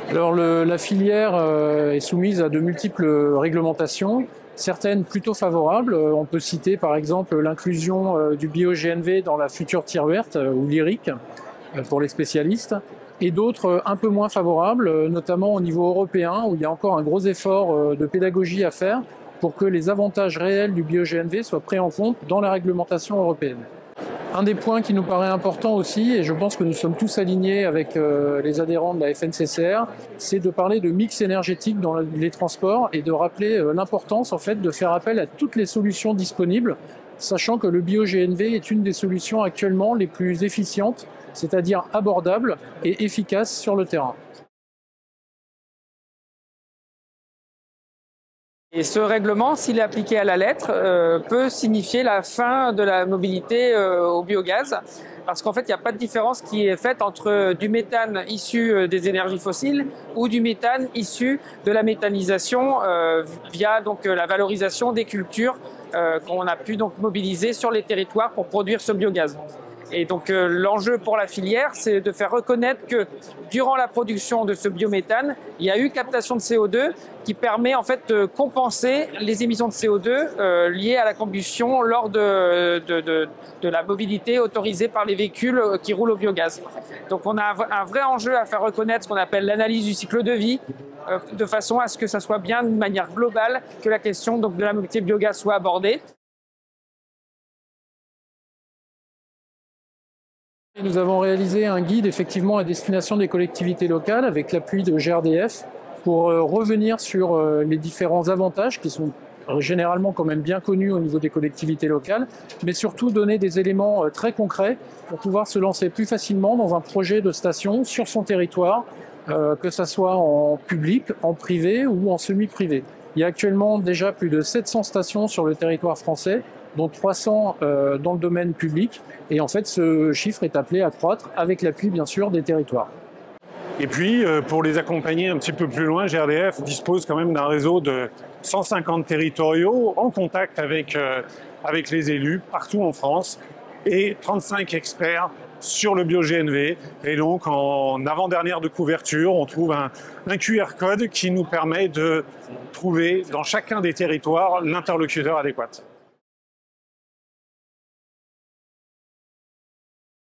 Alors la filière est soumise à de multiples réglementations, certaines plutôt favorables. On peut citer par exemple l'inclusion du bio-GNV dans la future Tier verte ou lyrique pour les spécialistes, et d'autres un peu moins favorables, notamment au niveau européen où il y a encore un gros effort de pédagogie à faire pour que les avantages réels du bio-GNV soient pris en compte dans la réglementation européenne. Un des points qui nous paraît important aussi, et je pense que nous sommes tous alignés avec les adhérents de la FNCCR, c'est de parler de mix énergétique dans les transports et de rappeler l'importance en fait de faire appel à toutes les solutions disponibles, sachant que le bio-GNV est une des solutions actuellement les plus efficientes, c'est-à-dire abordable et efficace sur le terrain. Et ce règlement, s'il est appliqué à la lettre, peut signifier la fin de la mobilité au biogaz. Parce qu'en fait, il n'y a pas de différence qui est faite entre du méthane issu des énergies fossiles ou du méthane issu de la méthanisation via donc, la valorisation des cultures qu'on a pu donc, mobiliser sur les territoires pour produire ce biogaz. Et donc l'enjeu pour la filière, c'est de faire reconnaître que durant la production de ce biométhane, il y a eu captation de CO2 qui permet en fait de compenser les émissions de CO2 liées à la combustion lors de la mobilité autorisée par les véhicules qui roulent au biogaz. Donc on a un vrai enjeu à faire reconnaître ce qu'on appelle l'analyse du cycle de vie, de façon à ce que ça soit bien de manière globale que la question donc, de la mobilité biogaz soit abordée. Nous avons réalisé un guide effectivement à destination des collectivités locales avec l'appui de GRDF pour revenir sur les différents avantages qui sont généralement quand même bien connus au niveau des collectivités locales, mais surtout donner des éléments très concrets pour pouvoir se lancer plus facilement dans un projet de station sur son territoire, que ce soit en public, en privé ou en semi-privé. Il y a actuellement déjà plus de 700 stations sur le territoire français, dont 300 dans le domaine public. Et en fait, ce chiffre est appelé à croître avec l'appui, bien sûr, des territoires. Et puis, pour les accompagner un petit peu plus loin, GRDF dispose quand même d'un réseau de 150 territoriaux en contact avec les élus partout en France et 35 experts sur le bio-GNV. Et donc, en avant-dernière de couverture, on trouve un QR code qui nous permet de trouver dans chacun des territoires l'interlocuteur adéquat.